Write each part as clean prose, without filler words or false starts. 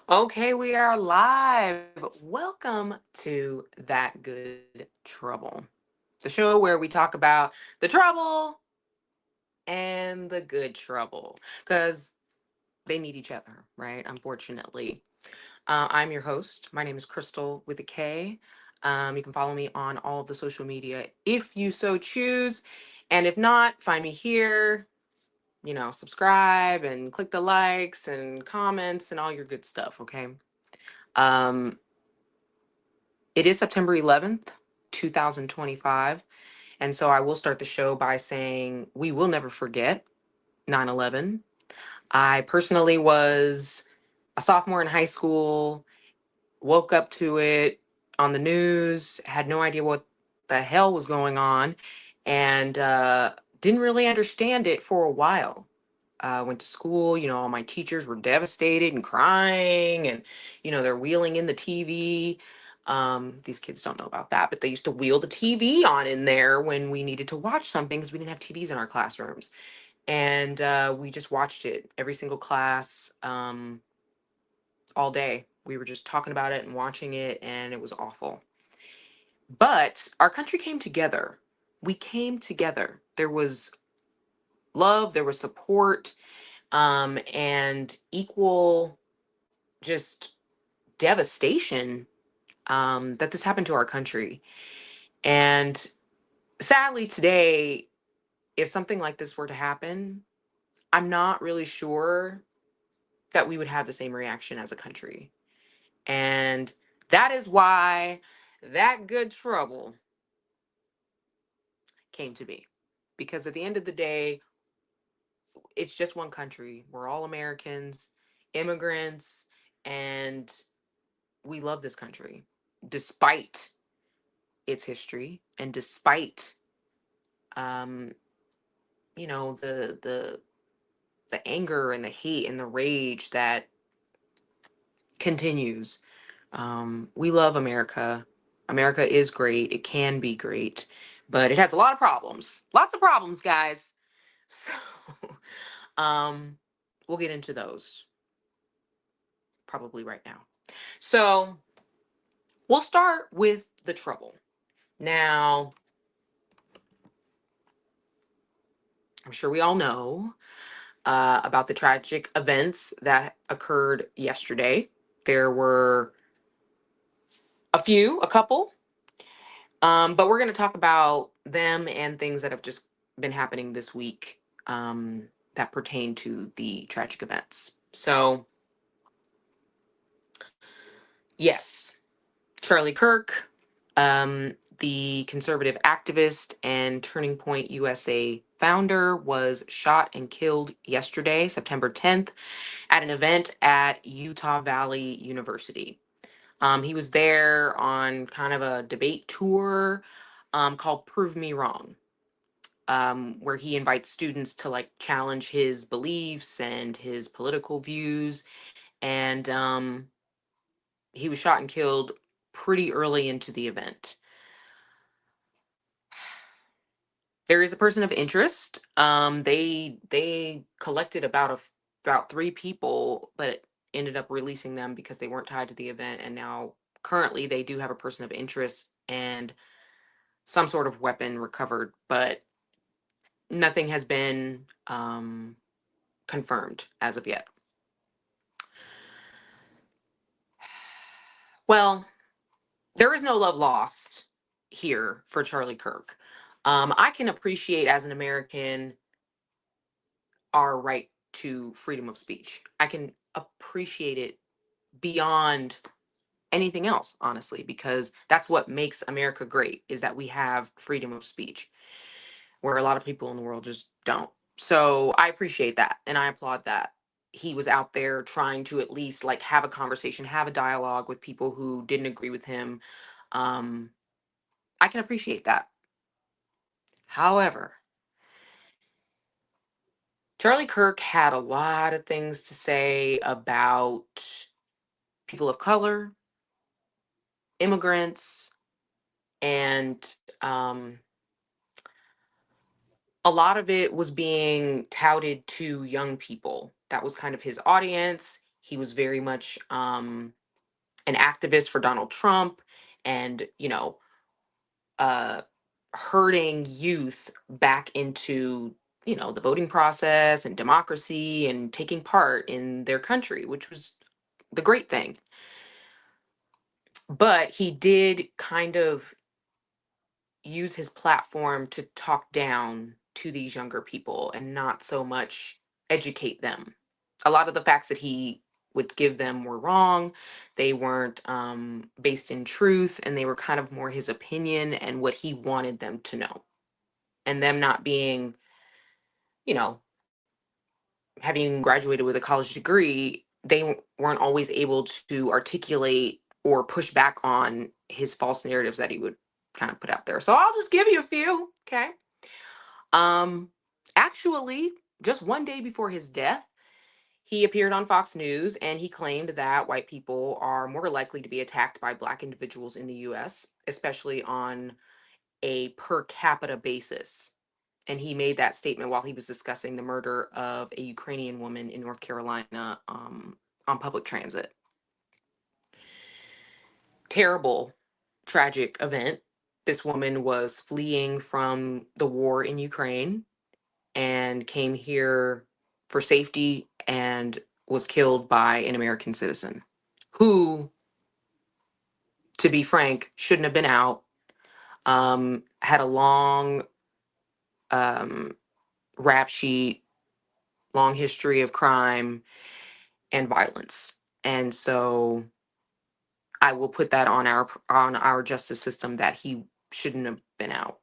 Okay, we are live. Welcome to That Good Trouble, the show where we talk about the trouble and the good trouble because they need each other, right? Unfortunately. I'm your host. My name is Crystal with a K. You can follow me on all of the social media if you so choose. And if not, find me here, subscribe and click the likes and comments and all your good stuff, okay? Um, It is September 11th, 2025. And so I will start the show by saying we will never forget 9/11. I personally was a sophomore in high school, woke up to it on the news, had no idea what the hell was going on, and didn't really understand it for a while. Went to school, all my teachers were devastated and crying, and, they're wheeling in the TV. These kids don't know about that, but they used to wheel the TV on in there when we needed to watch something because we didn't have TVs in our classrooms. And we just watched it every single class, all day. We were just talking about it and watching it, and it was awful. But our country came together. We came together. There was love, there was support, and equal just devastation, that this happened to our country. And sadly, today, if something like this were to happen, I'm not really sure that we would have the same reaction as a country. And that is why that good trouble came to be. Because at the end of the day, it's just one country. We're all Americans, immigrants, and we love this country despite its history and despite um the anger and the hate and the rage that continues. We love America. America is great. It can be great, but it has a lot of problems. Lots of problems, guys. So um we'll get into those probably right now. So we'll start with the trouble. Now, I'm sure we all know about the tragic events that occurred yesterday. There were a couple, but we're going to talk about them and things that have just been happening this week, that pertain to the tragic events. So, yes, Charlie Kirk, the conservative activist and Turning Point USA founder, was shot and killed yesterday, September 10th, at an event at Utah Valley University. He was there on kind of a debate tour, called Prove Me Wrong, where he invites students to like challenge his beliefs and his political views. And he was shot and killed pretty early into the event. There is a person of interest. They collected about three people, but ended up releasing them because they weren't tied to the event. And now currently they do have a person of interest and some sort of weapon recovered, but nothing has been confirmed as of yet. Well, there is no love lost here for Charlie Kirk. I can appreciate as an American our right to freedom of speech. I can appreciate it beyond anything else, honestly, because that's what makes America great is that we have freedom of speech, where a lot of people in the world just don't. So I appreciate that and I applaud that. He was out there trying to at least like have a conversation, have a dialogue with people who didn't agree with him. Um, I can appreciate that. However, Charlie Kirk had a lot of things to say about people of color, immigrants, and a lot of it was being touted to young people. That was kind of his audience. He was very much an activist for Donald Trump, and uh, herding youth back into the voting process and democracy and taking part in their country, which was the great thing. But he did kind of use his platform to talk down to these younger people and not so much educate them. A lot of the facts that he would give them were wrong. They weren't based in truth, and they were kind of more his opinion and what he wanted them to know. And them not being, you know, having graduated with a college degree, they weren't always able to articulate or push back on his false narratives that he would kind of put out there. So I'll just give you a few, okay? Um, Actually, just one day before his death, he appeared on Fox News and he claimed that white people are more likely to be attacked by black individuals in the US, especially on a per capita basis. And he made that statement while he was discussing the murder of a Ukrainian woman in North Carolina on public transit. Terrible, tragic event. This woman was fleeing from the war in Ukraine and came here for safety and was killed by an American citizen who, to be frank, shouldn't have been out. Had a long um, rap sheet, long history of crime and violence. And so I will put that on our justice system that he shouldn't have been out.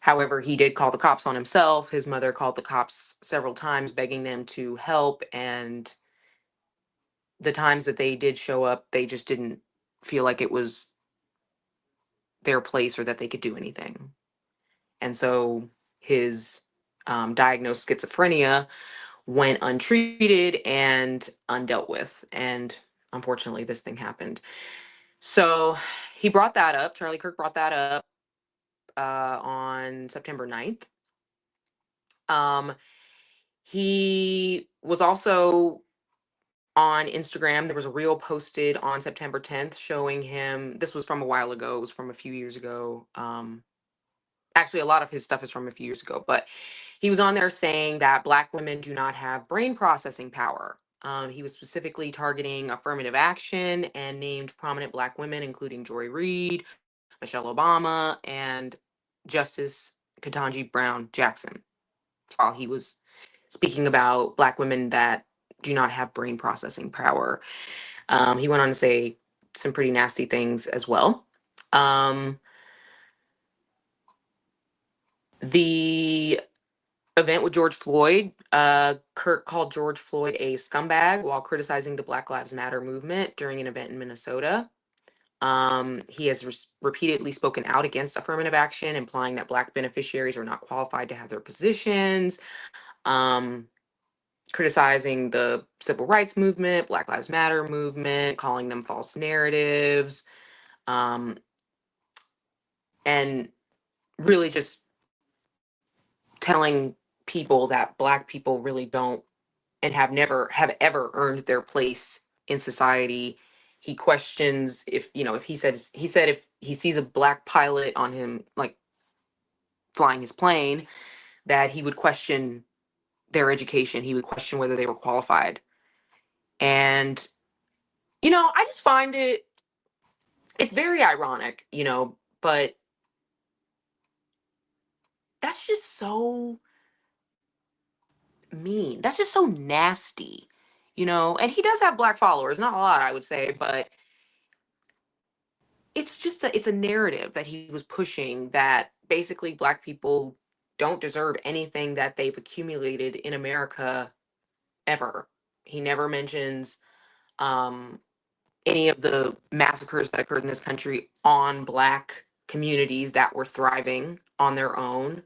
However, he did call the cops on himself. His mother called the cops several times, begging them to help. And the times that they did show up, they just didn't feel like it was their place or that they could do anything. And so his diagnosed schizophrenia went untreated and undealt with. And unfortunately, this thing happened. So he brought that up. Charlie Kirk brought that up on September 9th. He was also on Instagram. There was a reel posted on September 10th showing him. This was from a while ago. It was from a few years ago. Actually, a lot of his stuff is from a few years ago, but he was on there saying that Black women do not have brain processing power. He was specifically targeting affirmative action and named prominent Black women, including Joy Reid, Michelle Obama, and Justice Ketanji Brown Jackson, while he was speaking about Black women that do not have brain processing power. He went on to say some pretty nasty things as well. The event with George Floyd, Kirk called George Floyd a scumbag while criticizing the Black Lives Matter movement during an event in Minnesota. He has repeatedly spoken out against affirmative action, implying that Black beneficiaries are not qualified to have their positions. Criticizing the civil rights movement, Black Lives Matter movement, calling them false narratives, um, and really just telling people that Black people really don't and have ever earned their place in society. He questions if if he said if he sees a Black pilot on him, like flying his plane, that he would question their education. He would question whether they were qualified. And I just find it's very ironic, but that's just so mean. That's just so nasty, And he does have Black followers, not a lot, I would say, but it's a narrative that he was pushing that basically Black people don't deserve anything that they've accumulated in America ever. He never mentions um, any of the massacres that occurred in this country on Black communities that were thriving on their own.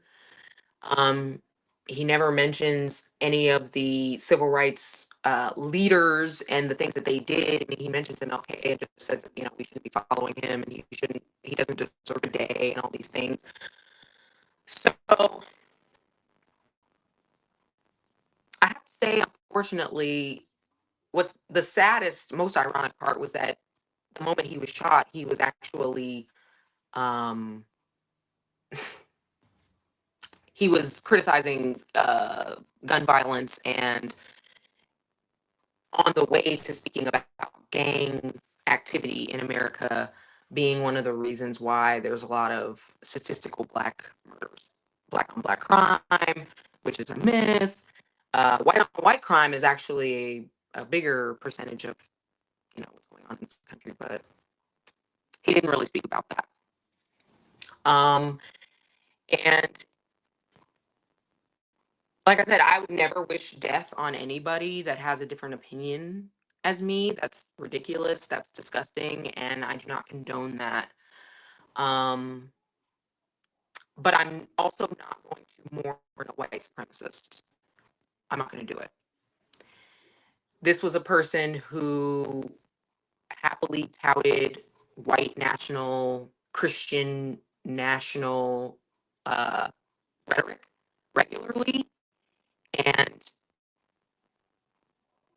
Um, he never mentions any of the civil rights leaders and the things that they did. I mean, he mentions MLK and just says that, we shouldn't be following him and he doesn't deserve a day and all these things. So I have to say, unfortunately, What's the saddest, most ironic part was that the moment he was shot, he was actually um, he was criticizing gun violence and on the way to speaking about gang activity in America being one of the reasons why there's a lot of statistical black murders, black on black crime, which is a myth. White on white crime is actually a bigger percentage of what's going on in this country, but he didn't really speak about that. Um, and like I said, I would never wish death on anybody that has a different opinion as me. That's ridiculous. That's disgusting, and I do not condone that. Um, but I'm also not going to mourn a white supremacist. I'm not going to do it. This was a person who happily touted white national, Christian national uh, rhetoric regularly and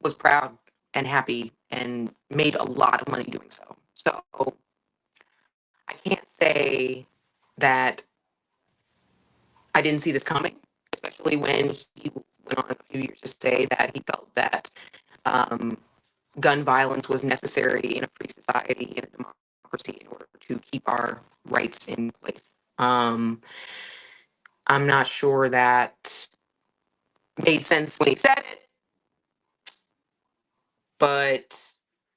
was proud and happy and made a lot of money doing so. So I can't say that I didn't see this coming, especially when he went on a few years to say that he felt that um, gun violence was necessary in a free society, in a democracy, in order to keep our rights in place. I'm not sure that made sense when he said it, but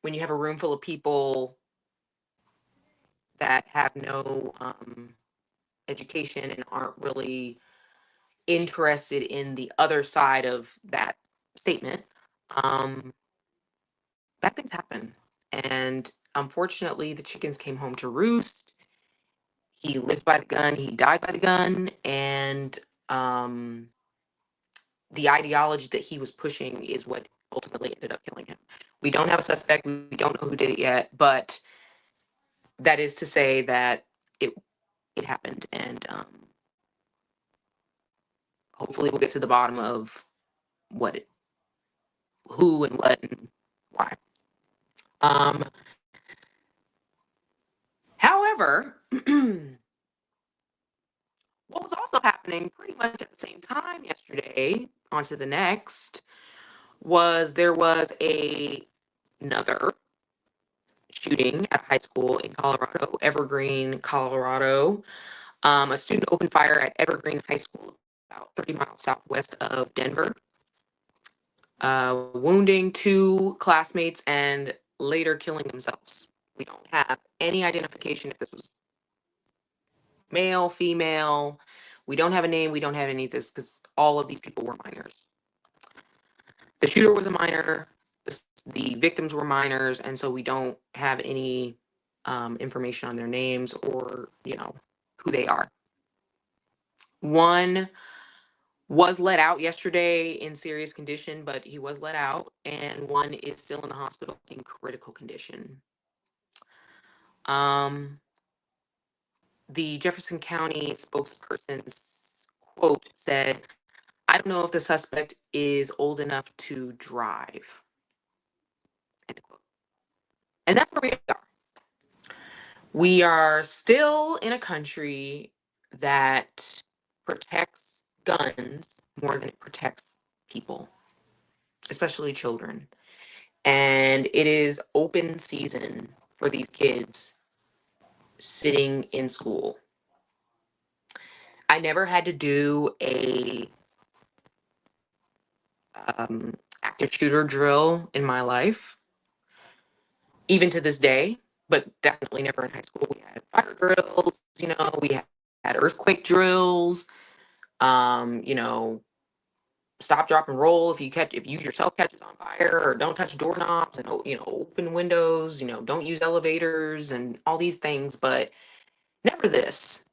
when you have a room full of people that have no education and aren't really interested in the other side of that statement, um, bad things happen. And unfortunately, the chickens came home to roost. He lived by the gun, he died by the gun, and um, the ideology that he was pushing is what ultimately ended up killing him. We don't have a suspect, we don't know who did it yet, but that is to say that it it happened, and hopefully we'll get to the bottom of what it, who and what and why. Um, However, what was also happening pretty much at the same time yesterday, on to the next, was there was another shooting at a high school in Colorado, Evergreen, Colorado. A student opened fire at Evergreen High School, about 30 miles southwest of Denver, wounding two classmates and later killing themselves. We don't have any identification if this was male, female. We don't have a name. We don't have any of this because all of these people were minors. The shooter was a minor. The victims were minors, and so we don't have any information on their names or who they are. One was let out yesterday in serious condition, but he was let out, and one is still in the hospital in critical condition. Um, the Jefferson County spokesperson's quote said, "I don't know if the suspect is old enough to drive." End quote. And that's where we are. We are still in a country that protects guns more than it protects people, especially children. And it is open season for these kids sitting in school. I never had to do a active shooter drill in my life, even to this day, but definitely never in high school. We had fire drills, we had earthquake drills, you know, stop, drop, and roll. If you yourself catches on fire, or don't touch doorknobs and open windows, don't use elevators and all these things, but never this.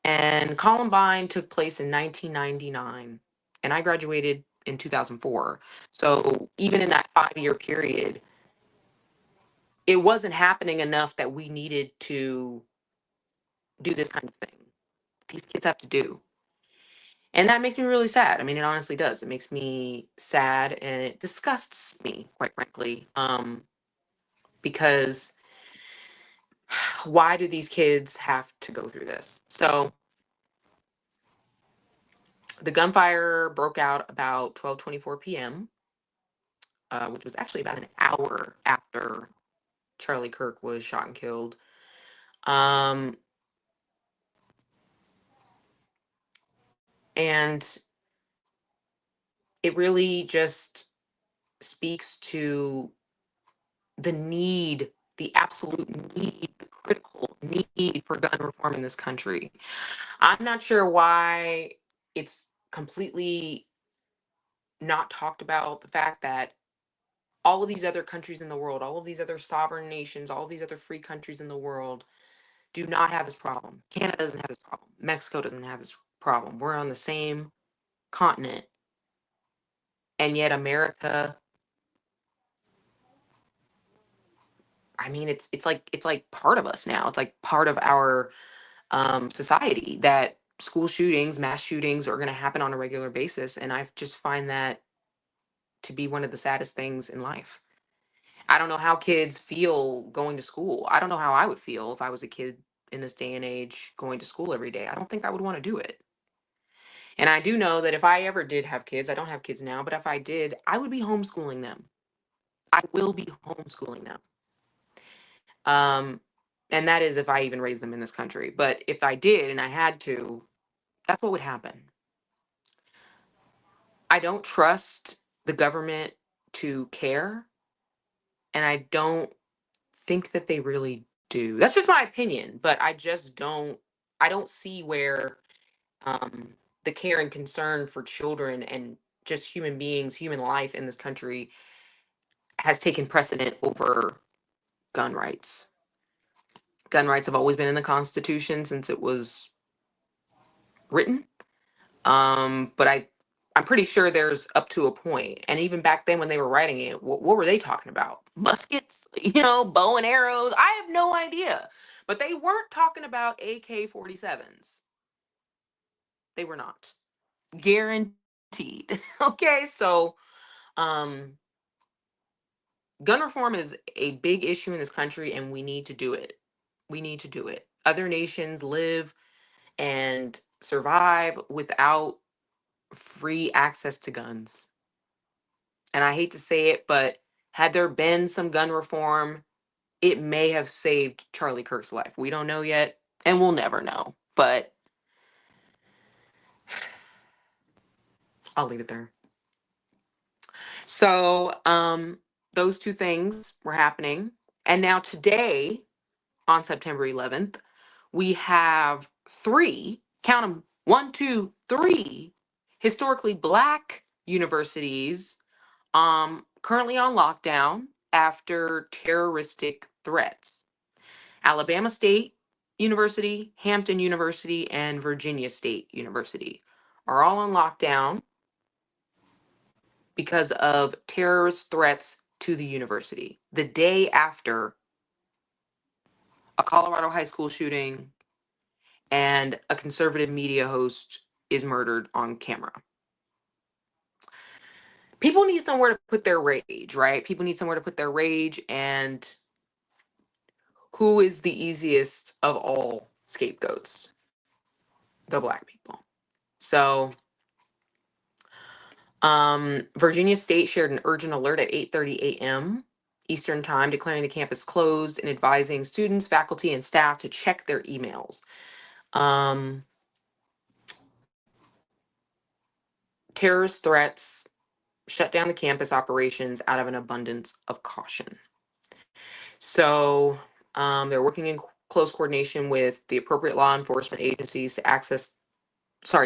And Columbine took place in 1999, and I graduated in 2004. So even in that 5-year period, it wasn't happening enough that we needed to do this kind of thing. These kids have to do. And that makes me really sad. I mean, it honestly does. It makes me sad and it disgusts me, quite frankly. Because why do these kids have to go through this? So the gunfire broke out about 12:24 p.m., which was actually about an hour after Charlie Kirk was shot and killed. Um, and it really just speaks to the need, the absolute need, the critical need for gun reform in this country. I'm not sure why it's completely not talked about, the fact that all of these other countries in the world, all of these other sovereign nations, all of these other free countries in the world do not have this problem. Canada doesn't have this problem. Mexico doesn't have this problem. We're on the same continent. And yet America, I mean, it's like part of us now. It's like part of our society that school shootings, mass shootings are going to happen on a regular basis. And I just find that to be one of the saddest things in life. I don't know how kids feel going to school. I don't know how I would feel if I was a kid in this day and age going to school every day. I don't think I would want to do it. And I do know that if I ever did have kids, I don't have kids now, but if I did, I would be homeschooling them. I will be homeschooling them. Um, and that is if I even raise them in this country. But if I did and I had to, that's what would happen. I don't trust the government to care, and I don't think that they really do. That's just my opinion, but I don't see where um the care and concern for children and just human beings, human life in this country has taken precedent over gun rights. Gun rights have always been in the Constitution since it was written. But I'm pretty sure there's up to a point. And even back then when they were writing it, what were they talking about? Muskets, bow and arrows. I have no idea. But they weren't talking about AK-47s. They were not. Guaranteed. Okay, so um gun reform is a big issue in this country and we need to do it. We need to do it. Other nations live and survive without free access to guns. And I hate to say it, but had there been some gun reform, it may have saved Charlie Kirk's life. We don't know yet, and we'll never know. But I'll leave it there. So, those two things were happening. And now today, on September 11th, we have three, count them, one, two, three historically black universities currently on lockdown after terroristic threats. Alabama State University, Hampton University, and Virginia State University are all on lockdown because of terrorist threats to the university. The day after a Colorado high school shooting and a conservative media host is murdered on camera. People need somewhere to put their rage, right? People need somewhere to put their rage, and who is the easiest of all scapegoats? The black people. So, Virginia State shared an urgent alert at 8:30 a.m. Eastern Time, declaring the campus closed and advising students, faculty, and staff to check their emails. Um, Terrorist threats shut down the campus operations out of an abundance of caution. So, they're working in close coordination with the appropriate law enforcement agencies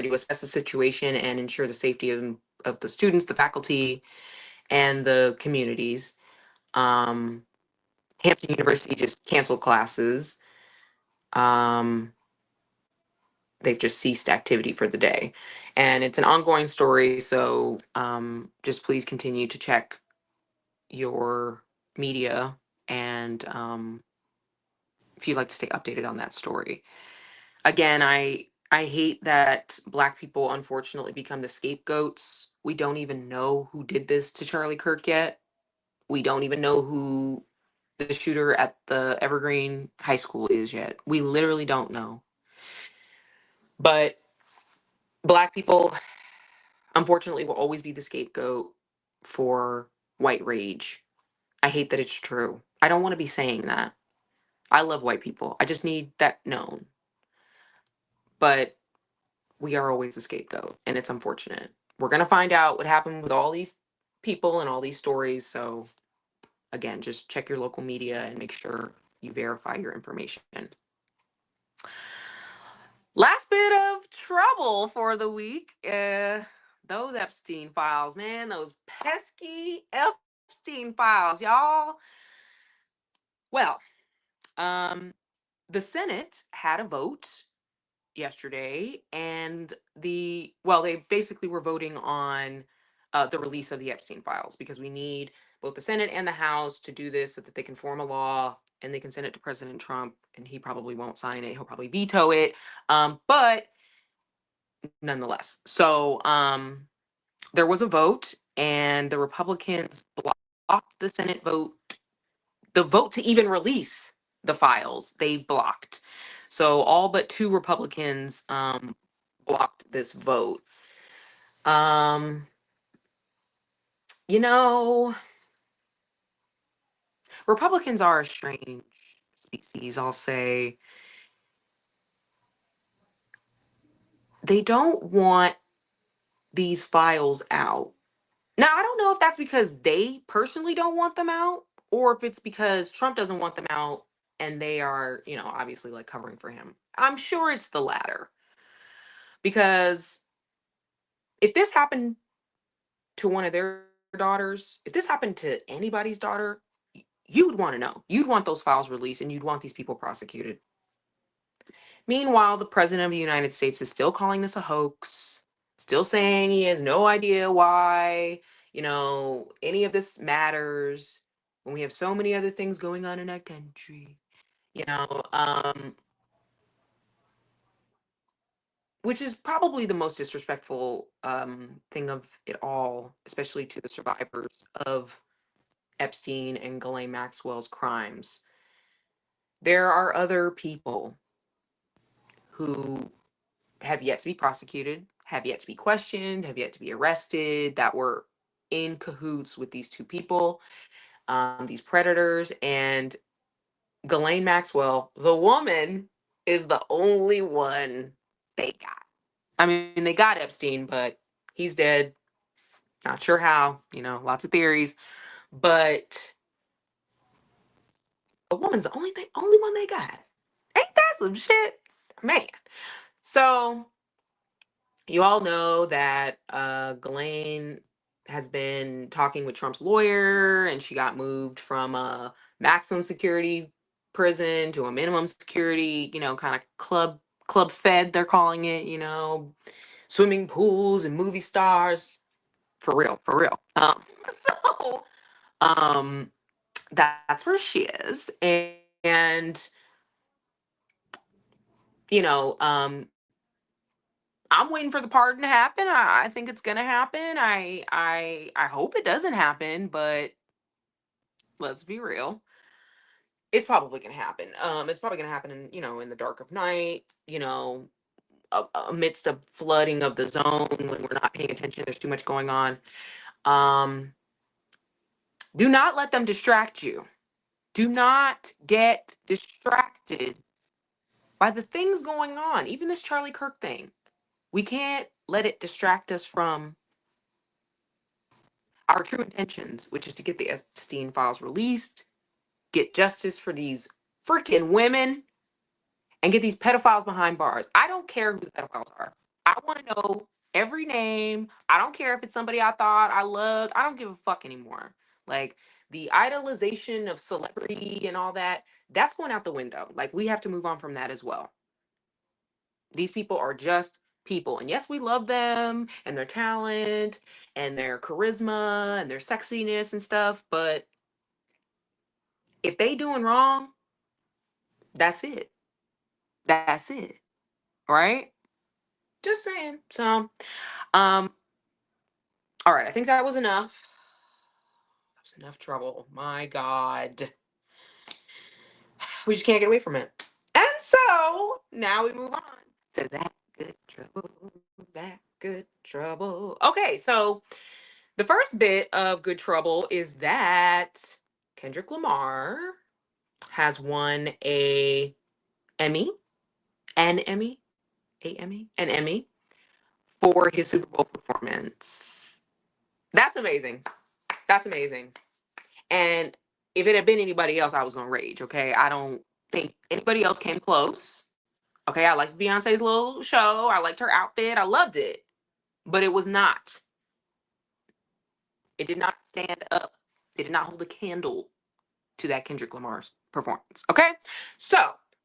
to assess the situation and ensure the safety of the students, the faculty, and the communities. Um, Hampton University just canceled classes. Um, they've just ceased activity for the day. And it's an ongoing story. So just please continue to check your media and if you'd like to stay updated on that story. Again, I I hate that Black people unfortunately become the scapegoats. We don't even know who did this to Charlie Kirk yet. We don't even know who the shooter at the Evergreen High School is yet. We literally don't know. But Black people, unfortunately, will always be the scapegoat for white rage. I hate that it's true. I don't want to be saying that. I love white people. I just need that known. But we are always the scapegoat, and it's unfortunate. We're going to find out what happened with all these people and all these stories. So, again, just check your local media and make sure you verify your information. Last bit of trouble for the week. Those Epstein files, man, those pesky Epstein files, y'all. Well, um, the Senate had a vote yesterday, and they basically were voting on the release of the Epstein files because we need both the Senate and the House to do this so that they can form a law and they can send it to President Trump, and he probably won't sign it. He'll probably veto it. But nonetheless, so there was a vote, and the Republicans blocked the Senate vote, the vote to even release the files. They blocked. So all but two Republicans blocked this vote. Um, you know, Republicans are a strange species, I'll say. They don't want these files out. Now, I don't know if that's because they personally don't want them out or if it's because Trump doesn't want them out and they are, obviously like covering for him. I'm sure it's the latter. Because if this happened to one of their daughters, if this happened to anybody's daughter, you would want to know. You'd want those files released and you'd want these people prosecuted. Meanwhile, the president of the United States is still calling this a hoax, still saying he has no idea why, any of this matters when we have so many other things going on in our country, you know, um, which is probably the most disrespectful thing of it all, especially to the survivors of Epstein and Ghislaine Maxwell's crimes. There are other people who have yet to be prosecuted, have yet to be questioned, have yet to be arrested, that were in cahoots with these two people, these predators. And Ghislaine Maxwell, the woman, is the only one they got. I mean, they got Epstein, but he's dead. Not sure how, lots of theories. But a woman's the only one they got. Ain't that some shit? Man. So you all know that Ghislaine has been talking with Trump's lawyer, and she got moved from a maximum security prison to a minimum security, kind of club fed, they're calling it, swimming pools and movie stars. For real, for real. So um that's where she is. And you know, um I'm waiting for the pardon to happen. I think it's gonna happen. I hope it doesn't happen, but let's be real. It's probably gonna happen. It's probably gonna happen in the dark of night, amidst a flooding of the zone when we're not paying attention. There's too much going on. Um, do not let them distract you. Do not get distracted by the things going on. Even this Charlie Kirk thing. We can't let it distract us from our true intentions, which is to get the Epstein files released, get justice for these freaking women, and get these pedophiles behind bars. I don't care who the pedophiles are. I want to know every name. I don't care if it's somebody I thought I loved. I don't give a fuck anymore. Like the idolization of celebrity and all that, that's going out the window. Like we have to move on from that as well. These people are just people. And yes, we love them and their talent and their charisma and their sexiness and stuff, but if they doing wrong, that's it. That's it. Right? Just saying. So, um, all right. I think that was enough. That was enough trouble. My God. We just can't get away from it. And so now we move on to that good trouble. That good trouble. Okay, so the first bit of good trouble is that Kendrick Lamar has won an Emmy, an Emmy for his Super Bowl performance. That's amazing. That's amazing. And if it had been anybody else, I was gonna rage. Okay, I don't think anybody else came close. Okay, I liked Beyonce's little show. I liked her outfit. I loved it, but it was not. It did not stand up. It did not hold a candle to that Kendrick Lamar's performance. Okay, so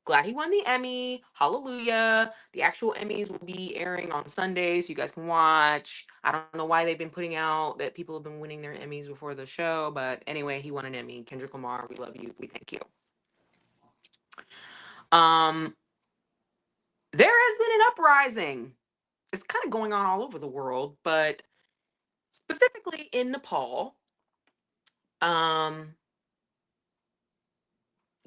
glad he won the Emmy. Hallelujah. The actual Emmys will be airing on Sundays. You guys can watch. I don't know why they've been putting out that people have been winning their Emmys before the show, but anyway, he won an Emmy. Kendrick Lamar, we love you. We thank you. Um, there has been an uprising. It's kind of going on all over the world, but specifically in Nepal. Um,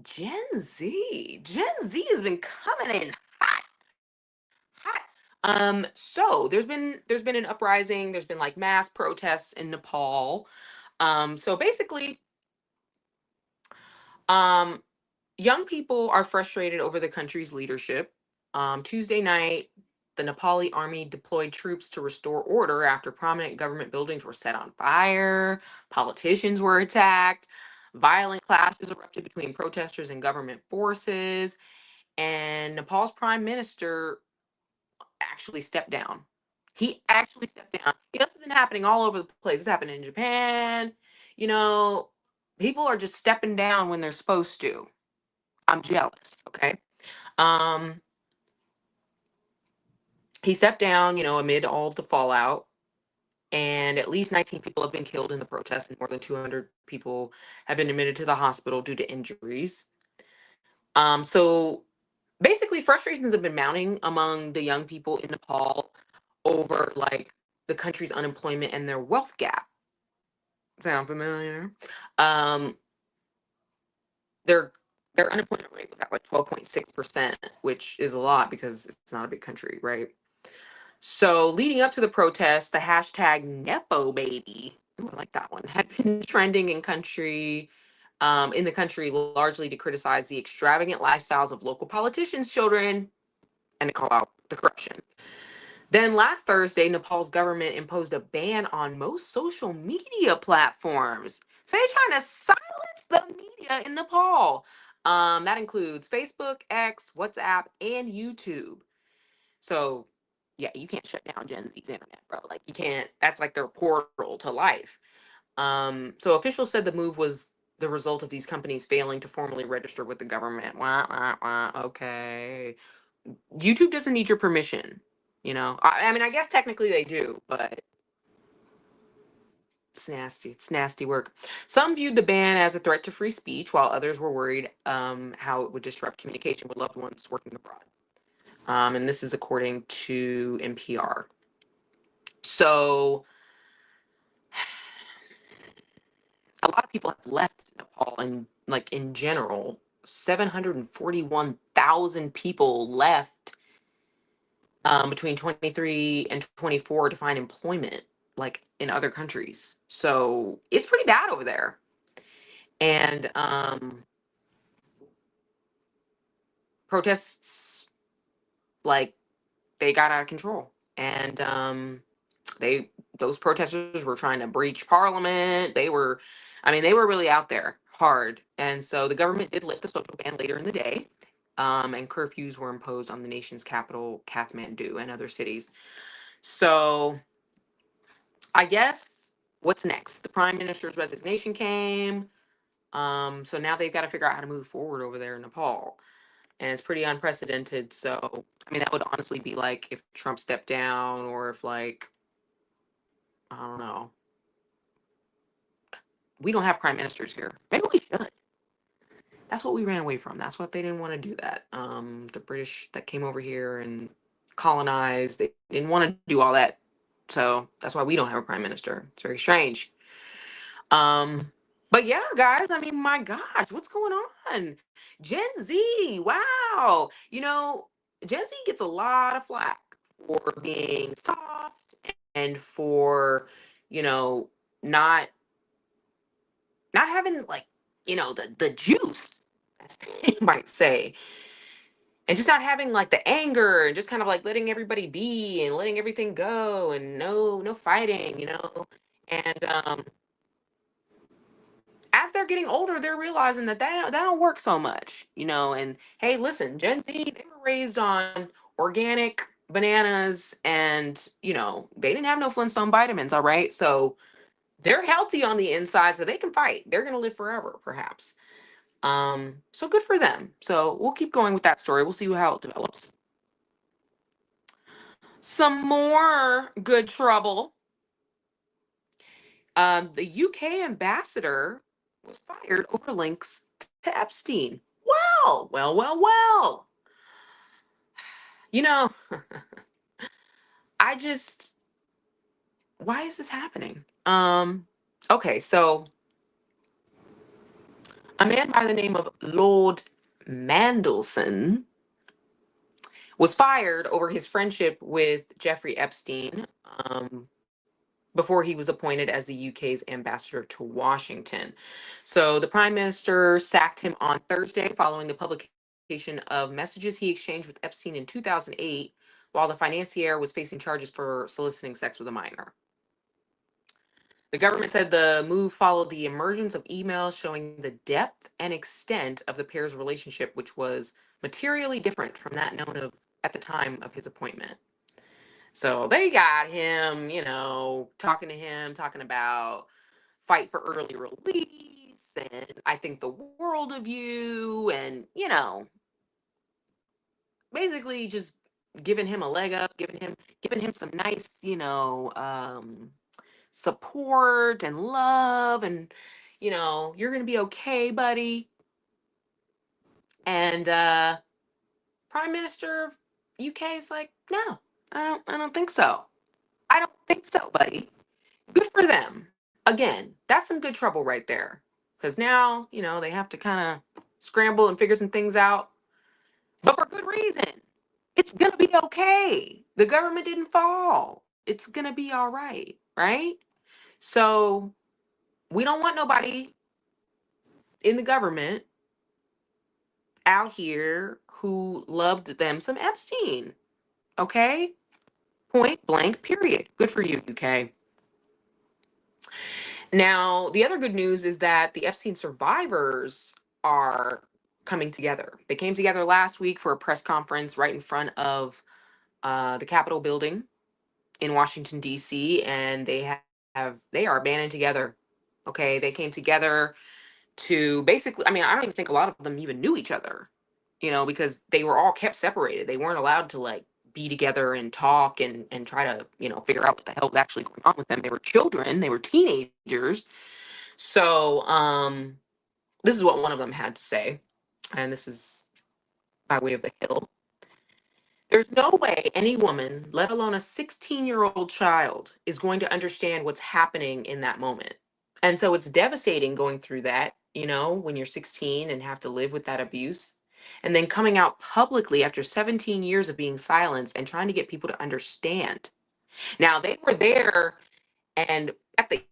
Gen Z has been coming in hot, hot. So there's been an uprising. There's been like mass protests in Nepal. So basically, um, young people are frustrated over the country's leadership. Tuesday night, the Nepali army deployed troops to restore order after prominent government buildings were set on fire, politicians were attacked, violent clashes erupted between protesters and government forces, and Nepal's prime minister actually stepped down. He actually stepped down. It's been happening all over the place. It's happening in Japan. You know, people are just stepping down when they're supposed to. I'm jealous, okay? Um, he stepped down, amid all of the fallout, and at least 19 people have been killed in the protests, and more than 200 people have been admitted to the hospital due to injuries. So basically, frustrations have been mounting among the young people in Nepal over like the country's unemployment and their wealth gap. Sound familiar? Um, their their unemployment rate was at like 12.6%, which is a lot because it's not a big country, right? So leading up to the protest, the hashtag Nepo baby, ooh, I like that one, had been trending in the country largely to criticize the extravagant lifestyles of local politicians' children and to call out the corruption. Then last Thursday, Nepal's government imposed a ban on most social media platforms. So they're trying to silence the media in Nepal. That includes Facebook, X, WhatsApp, and YouTube. So yeah, you can't shut down Gen Z's internet, bro. Like you can't. That's like their portal to life. So officials said the move was the result of these companies failing to formally register with the government. Wah, wah, wah. Okay. YouTube doesn't need your permission. I mean, I guess technically they do, but it's nasty. It's nasty work. Some viewed the ban as a threat to free speech, while others were worried how it would disrupt communication with loved ones working abroad. And this is according to NPR. So a lot of people have left Nepal, and like in general, 741,000 people left between 23 and 24 to find employment like in other countries. So it's pretty bad over there. And protests, like, they got out of control. And they those protesters were trying to breach parliament. They were really out there hard. And so the government did lift the social ban later in the day. And curfews were imposed on the nation's capital, Kathmandu, and other cities. So I guess what's next? The prime minister's resignation came. So now they've got to figure out how to move forward over there in Nepal. And it's pretty unprecedented. So, I mean, that would honestly be like if Trump stepped down or if, like, I don't know. We don't have prime ministers here. Maybe we should. That's what we ran away from. That's what they didn't want to do that. The British that came over here and colonize. They didn't want to do all that. So that's why we don't have a prime minister. It's very strange. Um, but yeah, guys, I mean, my gosh, what's going on? Gen Z, wow. Gen Z gets a lot of flack for being soft and for, you know, not not having like, the juice, as they might say, and just not having like the anger and just kind of like letting everybody be and letting everything go and no fighting. And as they're getting older, they're realizing that don't work so much. And hey, listen, Gen Z, they were raised on organic bananas and, they didn't have no Flintstone vitamins, all right? So they're healthy on the inside, so they can fight. They're going to live forever, perhaps. So good for them. So we'll keep going with that story. We'll see how it develops. Some more good trouble. The UK ambassador was fired over links to Epstein. Well. You know, I just, why is this happening? Okay, so a man by the name of Lord Mandelson was fired over his friendship with Jeffrey Epstein, before he was appointed as the UK's ambassador to Washington. So the prime minister sacked him on Thursday following the publication of messages he exchanged with Epstein in 2008, while the financier was facing charges for soliciting sex with a minor. The government said the move followed the emergence of emails showing the depth and extent of the pair's relationship, which was materially different from that known of at the time of his appointment. So they got him, talking to him, talking about fight for early release and I think the world of you, and basically just giving him a leg up, giving him some nice, support and love, and you're gonna be okay, buddy. And Prime Minister of UK is like, no, I don't think so. I don't think so, buddy. Good for them. Again, that's some good trouble right there. Because now, they have to kind of scramble and figure some things out, but for good reason. It's going to be okay. The government didn't fall. It's going to be all right, right? So we don't want nobody in the government out here who loved them some Epstein. Okay? Point blank, period. Good for you, UK. Now, the other good news is that the Epstein survivors are coming together. They came together last week for a press conference right in front of the Capitol building in Washington, D.C., and they are banding together. Okay, they came together to basically, I mean, I don't even think a lot of them even knew each other, because they were all kept separated. They weren't allowed to like be together and talk and try to, figure out what the hell was actually going on with them. They were children, they were teenagers. So, this is what one of them had to say, and this is by way of the Hill. There's no way any woman, let alone a 16-year-old child, is going to understand what's happening in that moment. And so it's devastating going through that, when you're 16 and have to live with that abuse. And then coming out publicly after 17 years of being silenced and trying to get people to understand. Now, they were there, and at the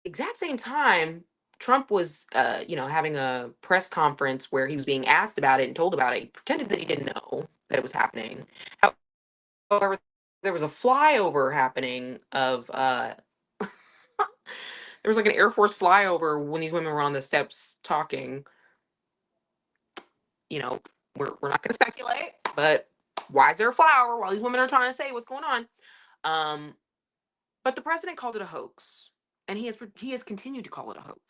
exact same time, Trump was, having a press conference where he was being asked about it and told about it. He pretended that he didn't know that it was happening. However, there was a flyover happening of there was like an Air Force flyover when these women were on the steps talking. You know, we're not going to speculate, but why is there a flower while these women are trying to say what's going on? Um, but the president called it a hoax, and he has continued to call it a hoax.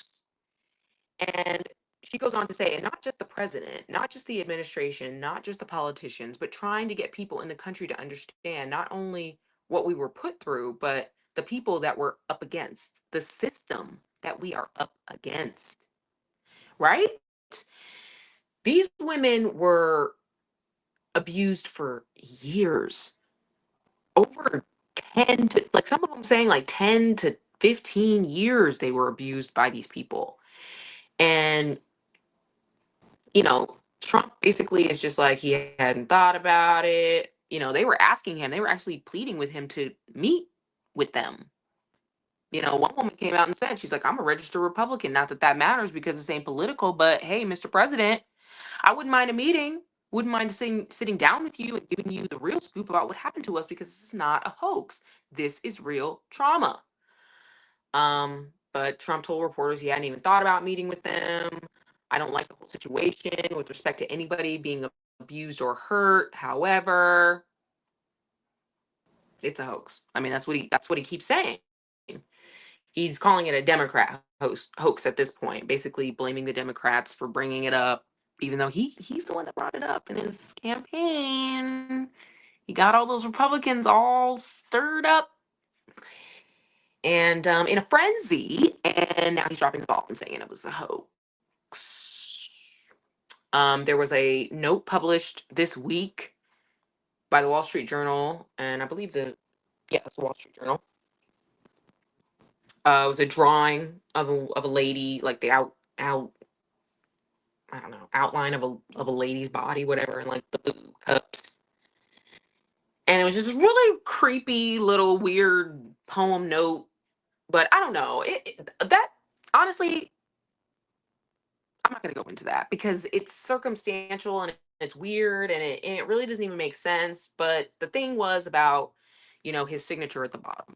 And she goes on to say, and not just the president, not just the administration, not just the politicians, but trying to get people in the country to understand not only what we were put through, but the people that we're up against, the system that we are up against, right? These women were abused for years. over 10 to, like, some of them saying like 10 to 15 years they were abused by these people. And, you know, Trump basically is just like he hadn't thought about it. They were asking him, they were actually pleading with him to meet with them. One woman came out and said, she's like, I'm a registered Republican. Not that that matters because it's ain't political, but hey, Mr. President, I wouldn't mind a meeting. Wouldn't mind sitting down with you and giving you the real scoop about what happened to us because this is not a hoax. This is real trauma. But Trump told reporters he hadn't even thought about meeting with them. I don't like the whole situation with respect to anybody being abused or hurt. However, it's a hoax. I mean, that's what he keeps saying. He's calling it a Democrat hoax at this point, basically blaming the Democrats for bringing it up, even though he's the one that brought it up in his campaign. He got all those Republicans all stirred up and in a frenzy, and now he's dropping the ball and saying it was a hoax. There was a note published this week by the Wall Street Journal, and I believe it's the Wall Street Journal. It was a drawing of a lady, like the out I don't know, outline of a lady's body, whatever, and like the blue cups. And it was just a really creepy little weird poem note. But I don't know. That honestly, I'm not gonna go into that because it's circumstantial and it's weird and it really doesn't even make sense. But the thing was about, his signature at the bottom.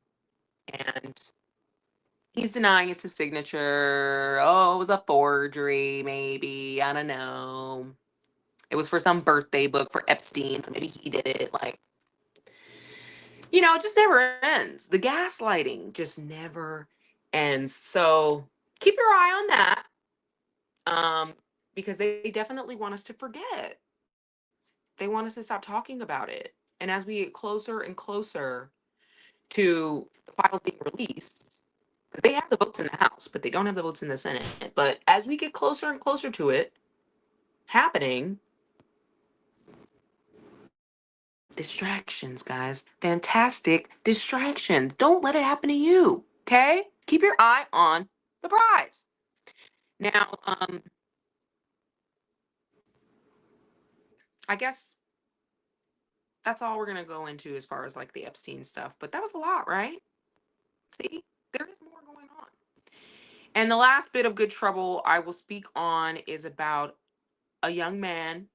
And he's denying it's his signature. Oh, it was a forgery, maybe. I don't know. It was for some birthday book for Epstein, so maybe he did it. Like, it just never ends. The gaslighting just never ends. So keep your eye on that, because they definitely want us to forget. They want us to stop talking about it. And as we get closer and closer to the files being released, because they have the votes in the House, but they don't have the votes in the Senate. But as we get closer and closer to it happening, distractions, guys. Fantastic distractions. Don't let it happen to you. Okay? Keep your eye on the prize. Now, I guess that's all we're gonna go into as far as like the Epstein stuff. But that was a lot, right? See, there is more going on. And the last bit of good trouble I will speak on is about a young man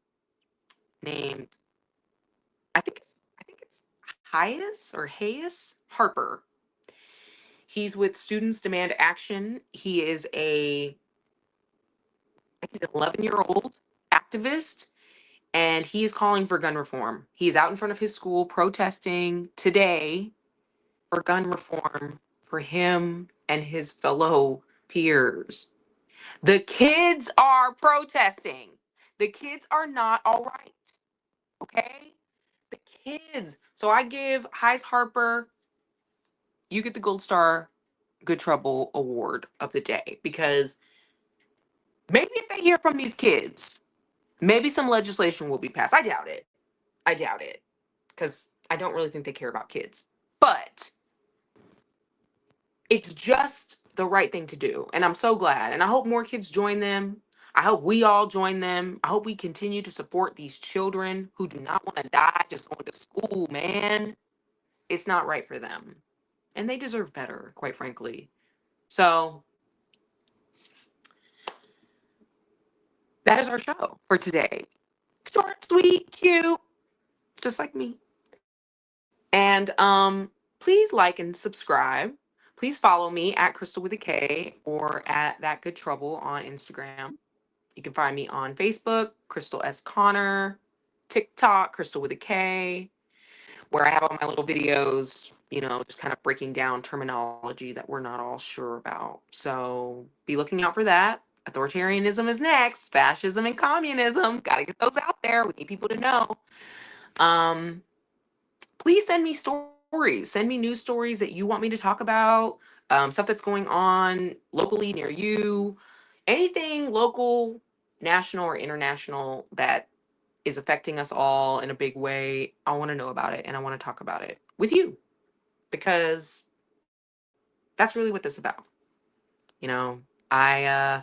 named I think it's Hayes Harper. He's with Students Demand Action. He's an 11-year-old activist, and he is calling for gun reform. He is out in front of his school protesting today for gun reform for him and his fellow peers. The kids are protesting. The kids are not all right. Okay? The kids. So I give Heise Harper, you get the Gold Star Good Trouble Award of the day because maybe if they hear from these kids, maybe some legislation will be passed. I doubt it. I doubt it because I don't really think they care about kids. But it's just the right thing to do. And I'm so glad. And I hope more kids join them. I hope we all join them. I hope we continue to support these children who do not want to die just going to school, man. It's not right for them. And they deserve better, quite frankly. So that is our show for today. Short, sweet, cute, just like me. And please like and subscribe. Please follow me at Crystal with a K or at That Good Trouble on Instagram. You can find me on Facebook, Crystal S. Connor, TikTok, Crystal with a K, where I have all my little videos, just kind of breaking down terminology that we're not all sure about. So be looking out for that. Authoritarianism is next. Fascism and communism. Gotta get those out there. We need people to know. Please send me stories. Send me news stories that you want me to talk about, stuff that's going on locally near you, anything local, national, or international that is affecting us all in a big way. I want to know about it and I want to talk about it. with you, because that's really what this is about. You know, I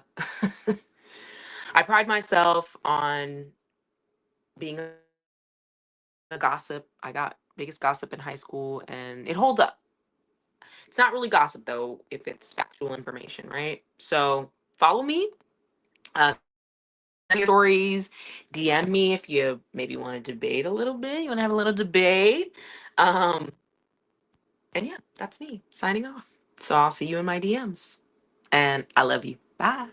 I pride myself on being a gossip. I got biggest gossip in high school and it holds up. It's not really gossip though if it's factual information, right? So follow me. Send your stories. DM me if you maybe want to debate a little bit. You want to have a little debate. Um, and yeah, that's me signing off. So I'll see you in my DMs. And I love you. Bye.